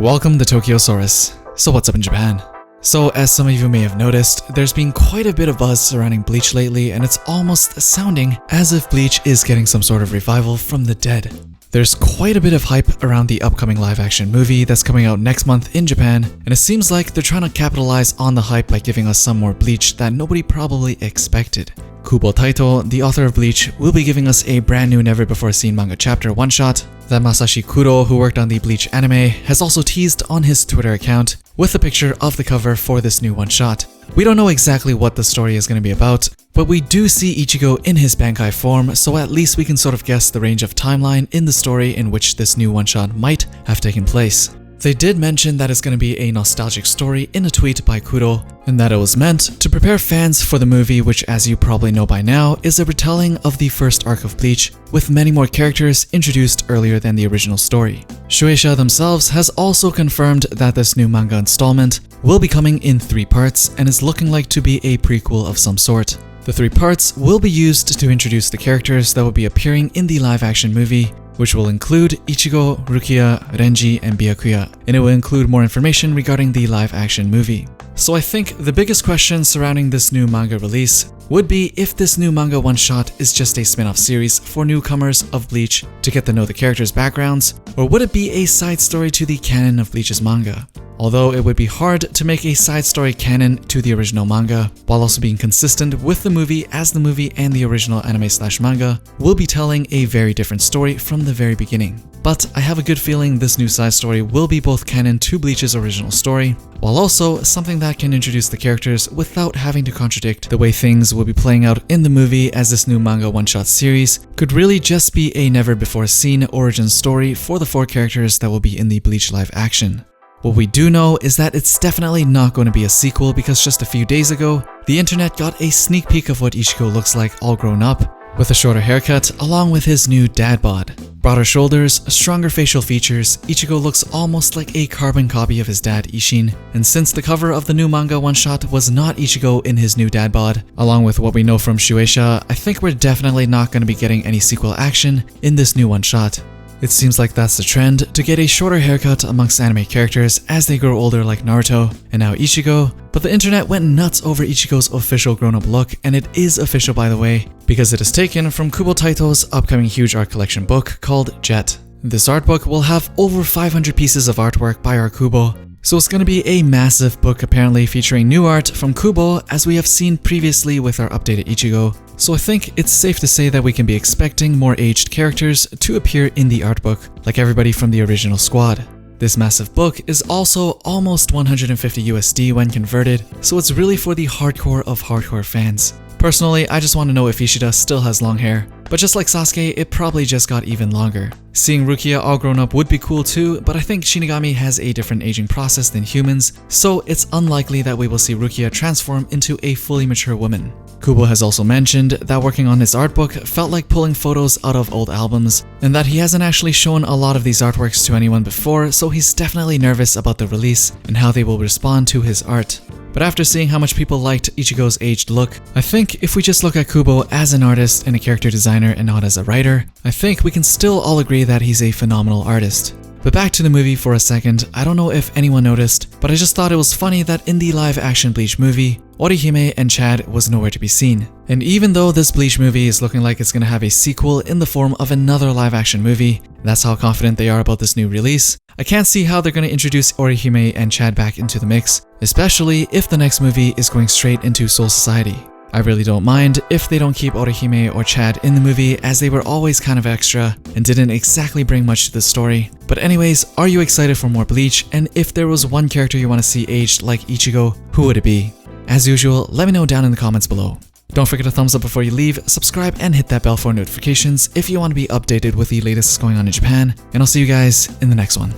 Welcome to Tokyosaurus. So what's up in Japan? So as some of you may have noticed, there's been quite a bit of buzz surrounding Bleach lately, and it's almost sounding as if Bleach is getting some sort of revival from the dead. There's quite a bit of hype around the upcoming live-action movie that's coming out next month in Japan, and it seems like they're trying to capitalize on the hype by giving us some more Bleach that nobody probably expected. Kubo Tite, the author of Bleach, will be giving us a brand new never-before-seen manga chapter one-shot that Masashi Kuro, who worked on the Bleach anime, has also teased on his Twitter account with a picture of the cover for this new one-shot. We don't know exactly what the story is going to be about, but we do see Ichigo in his Bankai form, so at least we can sort of guess the range of timeline in the story in which this new one-shot might have taken place. They did mention that it's going to be a nostalgic story in a tweet by Kuro, and that it was meant to prepare fans for the movie, which, as you probably know by now, is a retelling of the first arc of Bleach, with many more characters introduced earlier than the original story. Shueisha themselves has also confirmed that this new manga installment will be coming in 3 parts and is looking like to be a prequel of some sort. The 3 parts will be used to introduce the characters that will be appearing in the live-action movie, which will include Ichigo, Rukia, Renji, and Byakuya, and it will include more information regarding the live-action movie. So I think the biggest question surrounding this new manga release would be if this new manga one-shot is just a spin-off series for newcomers of Bleach to get to know the characters' backgrounds, or would it be a side story to the canon of Bleach's manga? Although it would be hard to make a side story canon to the original manga, while also being consistent with the movie, as the movie and the original anime/manga will be telling a very different story from the very beginning. But I have a good feeling this new side story will be both canon to Bleach's original story, while also something that can introduce the characters without having to contradict the way things will be playing out in the movie, as this new manga one-shot series could really just be a never-before-seen origin story for the 4 characters that will be in the Bleach live action. What we do know is that it's definitely not going to be a sequel, because just a few days ago, the internet got a sneak peek of what Ichigo looks like all grown up, with a shorter haircut along with his new dad bod. Broader shoulders, stronger facial features, Ichigo looks almost like a carbon copy of his dad Ishin, and since the cover of the new manga one-shot was not Ichigo in his new dad bod, along with what we know from Shueisha, I think we're definitely not going to be getting any sequel action in this new one-shot. It seems like that's the trend, to get a shorter haircut amongst anime characters as they grow older, like Naruto and now Ichigo, but the internet went nuts over Ichigo's official grown-up look, and it is official by the way, because it is taken from Kubo Tite's upcoming huge art collection book called Jet. This art book will have over 500 pieces of artwork by our Kubo, so it's going to be a massive book apparently featuring new art from Kubo, as we have seen previously with our updated Ichigo. So I think it's safe to say that we can be expecting more aged characters to appear in the art book, like everybody from the original squad. This massive book is also almost 150 USD when converted, so it's really for the hardcore of hardcore fans. Personally, I just want to know if Ishida still has long hair, but just like Sasuke, it probably just got even longer. Seeing Rukia all grown up would be cool too, but I think Shinigami has a different aging process than humans, so it's unlikely that we will see Rukia transform into a fully mature woman. Kubo has also mentioned that working on his art book felt like pulling photos out of old albums, and that he hasn't actually shown a lot of these artworks to anyone before, so he's definitely nervous about the release and how they will respond to his art. But after seeing how much people liked Ichigo's aged look, I think if we just look at Kubo as an artist and a character designer and not as a writer, I think we can still all agree that he's a phenomenal artist. But back to the movie for a second, I don't know if anyone noticed, but I just thought it was funny that in the live-action Bleach movie, Orihime and Chad was nowhere to be seen. And even though this Bleach movie is looking like it's going to have a sequel in the form of another live-action movie, that's how confident they are about this new release, I can't see how they're going to introduce Orihime and Chad back into the mix, especially if the next movie is going straight into Soul Society. I really don't mind if they don't keep Orihime or Chad in the movie, as they were always kind of extra and didn't exactly bring much to the story. But anyways, are you excited for more Bleach? And if there was one character you want to see aged like Ichigo, who would it be? As usual, let me know down in the comments below. Don't forget to thumbs up before you leave, subscribe, and hit that bell for notifications if you want to be updated with the latest going on in Japan, and I'll see you guys in the next one.